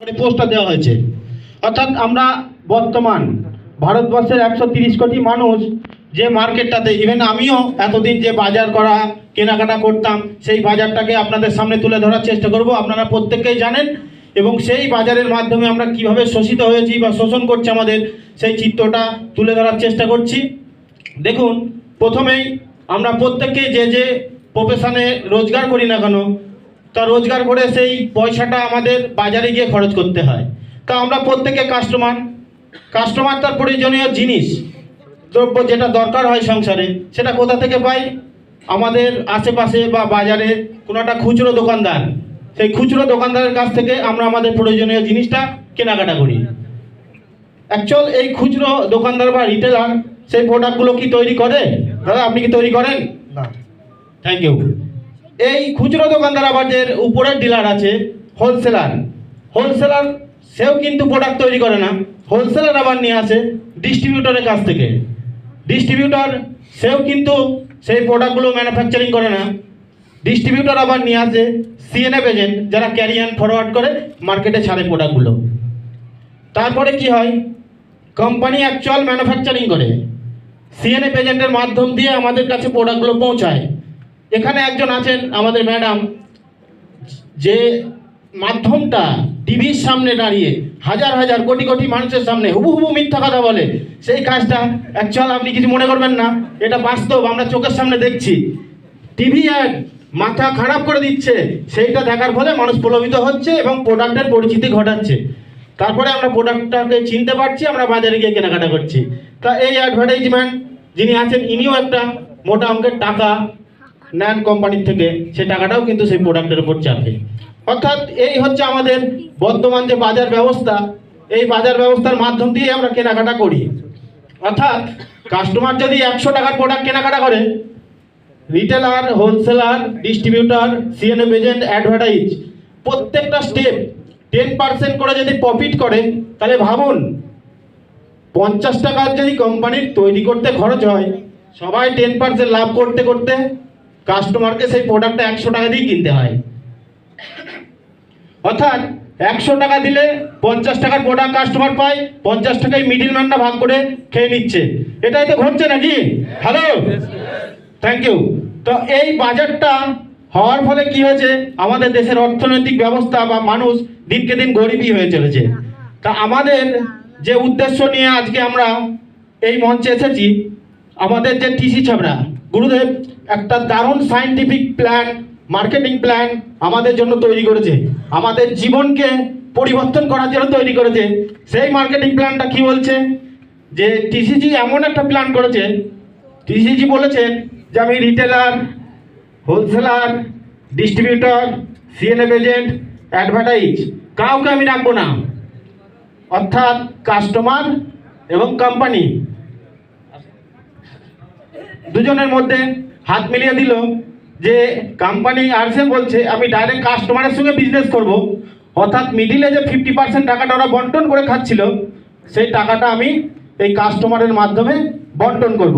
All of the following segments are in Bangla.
পোস্টার দেওয়া হয়েছে। অর্থাৎ আমরা বর্তমান ভারতবর্ষের 130 কোটি মানুষ যে মার্কেটটাতে, ইভেন আমিও এতদিন যে বাজার করা কেনাকাটা করতাম, সেই বাজারটাকে আপনাদের সামনে তুলে ধরার চেষ্টা করব। আপনারা প্রত্যেকেই জানেন, এবং সেই বাজারের মাধ্যমে আমরা কিভাবে শোষিত হয়েছি বা শোষণ করছে আমাদের, সেই চিত্রটা তুলে ধরার চেষ্টা করছি। দেখুন, প্রথমেই আমরা প্রত্যেকেই যে যে প্রফেশনে রোজগার করি না কেন, তা রোজগার করে সেই পয়সাটা আমাদের বাজারে গিয়ে খরচ করতে হয়। তা আমরা প্রত্যেকে কাস্টমার তার প্রয়োজনীয় জিনিস দ্রব্য যেটা দরকার হয় সংসারে, সেটা কোথা থেকে পাই? আমাদের আশেপাশে বা বাজারে কোনো একটা খুচরো দোকানদার, সেই খুচরো দোকানদারের কাছ থেকে আমরা আমাদের প্রয়োজনীয় জিনিসটা কেনাকাটা করি। অ্যাকচুয়াল এই খুচরো দোকানদার বা রিটেলার সেই প্রোডাক্টগুলো কি তৈরি করে? দাদা, আপনি কি তৈরি করেন? না। Thank you. এই খুচরো দোকানদার আবার যে উপরের ডিলার আছে, হোলসেলার সেও কিন্তু প্রোডাক্ট তৈরি করে না। হোলসেলার আবার নিয়ে আসে ডিস্ট্রিবিউটরের কাছ থেকে। ডিস্ট্রিবিউটর সেও কিন্তু সেই প্রোডাক্টগুলো ম্যানুফ্যাকচারিং করে না। ডিস্ট্রিবিউটর আবার নিয়ে আসে সিএনএফ এজেন্ট, যারা ক্যারি অ্যান্ড ফরওয়ার্ড করে মার্কেটে ছাড়ে প্রোডাক্টগুলো। তারপরে কি হয়? কোম্পানি অ্যাকচুয়াল ম্যানুফ্যাকচারিং করে সিএনএফ এজেন্টের মাধ্যম দিয়ে আমাদের কাছে প্রোডাক্টগুলো পৌঁছায়। এখানে একজন আছেন আমাদের ম্যাডাম, যে মাধ্যমটা টিভির সামনে দাঁড়িয়ে হাজার হাজার কোটি কোটি মানুষের সামনে হুবহু মিথ্যা কথা বলে, সেই কাজটা অ্যাকচুয়াল আপনি কিছু মনে করবেন না, এটা বাস্তব, আমরা চোখের সামনে দেখছি। টিভি অ্যাড মাথা খারাপ করে দিচ্ছে, সেইটা দেখার ফলে মানুষ প্রলোভিত হচ্ছে এবং প্রোডাক্টের পরিচিতি ঘটাচ্ছে। তারপরে আমরা প্রোডাক্টটাকে চিনতে পারছি, আমরা বাজারে গিয়ে কেনাকাটা করছি। তা এই অ্যাডভার্টাইজমেন্ট যিনি আছেন, ইনিও একটা মোটা অঙ্কের টাকা নেন কোম্পানির থেকে, সেই টাকাটাও কিন্তু সেই প্রোডাক্টের উপর চাপে। অর্থাৎ এই হচ্ছে আমাদের বর্তমান যে বাজার ব্যবস্থা, এই বাজার ব্যবস্থার মাধ্যম দিয়ে আমরা কেনাকাটা করি। অর্থাৎ কাস্টমার যদি 100 টাকার প্রোডাক্ট কেনাকাটা করে, retailer, wholesaler, distributor, CNF agent, advertise, প্রত্যেকটা স্টেপ 10% করে যদি প্রফিট করে, তাহলে ভাবুন 50 টাকার যদি কোম্পানির তৈরি করতে খরচ হয়, সবাই 10% লাভ করতে করতে কাস্টমারকে সেই প্রোডাক্টটা 100 টাকা দিয়ে কিনতে হয়। অর্থাৎ 100 টাকা দিলে 50 টাকার প্রোডাক্ট কাস্টমার পায়, 50 টাকায় মিডিলম্যানরা ভাগ করে খেয়ে নিচ্ছে। এটাই তো ঘটছে নাকি? Hello, thank you. তো এই বাজারটা হওয়ার ফলে কি হয়েছে? আমাদের দেশের অর্থনৈতিক ব্যবস্থা বা মানুষ দিনকে দিন গরিবই হয়ে চলেছে। তা আমাদের যে উদ্দেশ্য নিয়ে আজকে আমরা এই মঞ্চে এসেছি, আমাদের যে টিসি ছাবড়া গুরুদেব একটা দারুণ সায়েন্টিফিক প্ল্যান, মার্কেটিং প্ল্যান আমাদের জন্য তৈরি করেছে, আমাদের জীবনকে পরিবর্তন করার জন্য তৈরি করেছে। সেই মার্কেটিং প্ল্যানটা কি বলছে? যে টিসিজি এমন একটা প্ল্যান করেছে, টিসিজি বলেছেন যে আমি retailer, wholesaler, distributor, CNF agent, advertise কাউকে আমি রাখবো না। অর্থাৎ কাস্টমার এবং কোম্পানি দুজনের মধ্যে হাত মিলিয়ে দিল, যে কোম্পানি আসছে বলছে আমি ডাইরেক্ট কাস্টমারের সঙ্গে বিজনেস করব। অর্থাৎ মিডিলে যে 50% টাকাটা ওরা বন্টন করে খাচ্ছিল, সেই টাকাটা আমি এই কাস্টমারের মাধ্যমে বন্টন করব।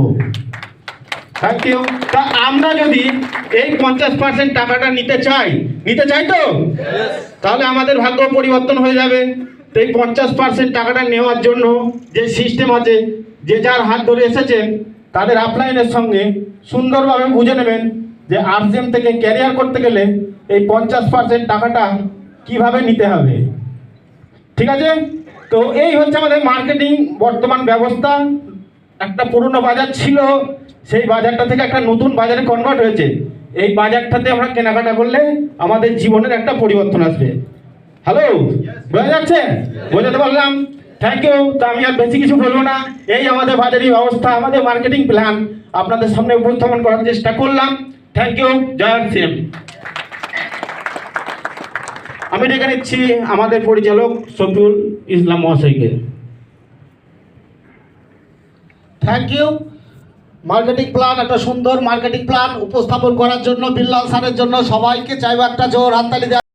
Thank you. তা আমরা যদি এই 50% টাকাটা নিতে চাই তো, তাহলে আমাদের ভাগ্য পরিবর্তন হয়ে যাবে। তো এই 50% টাকাটা নেওয়ার জন্য যে সিস্টেম আছে, যে যার হাত ধরে এসেছেন তাদের আপলাইনের সঙ্গে সুন্দরভাবে বুঝে নেবেন যে আরজিএম থেকে ক্যারিয়ার করতে গেলে এই 50% টাকাটা কিভাবে নিতে হবে। ঠিক আছে? তো এই হচ্ছে আমাদের মার্কেটিং বর্তমান ব্যবস্থা। একটা পুরনো বাজার ছিল, সেই বাজারটা থেকে একটা নতুন বাজারে কনভার্ট হয়েছে। এই বাজারটাতে আমরা কেনাকাটা করলে আমাদের জীবনের একটা পরিবর্তন আসবে। হ্যালো, বোঝা যাচ্ছে? বোঝাতে পারলাম? Thank you. তো আমি আর বেশি কিছু বলবো না। এই আমাদের বাজারি ব্যবস্থা, আমাদের মার্কেটিং প্ল্যান আপনাদের সামনে উপস্থাপন করার চেষ্টা করলাম। Thank you. জয় শ্রীরাম। আমি ডেকে নিচ্ছি আমাদের পরিচালক শফিউল ইসলাম মহাশয়কে। Thank you. মার্কেটিং প্ল্যান, একটা সুন্দর মার্কেটিং প্ল্যান উপস্থাপন করার জন্য বিল্লাল স্যারের জন্য সবাইকে চাইবো একটা জোর হাততালি দেওয়া।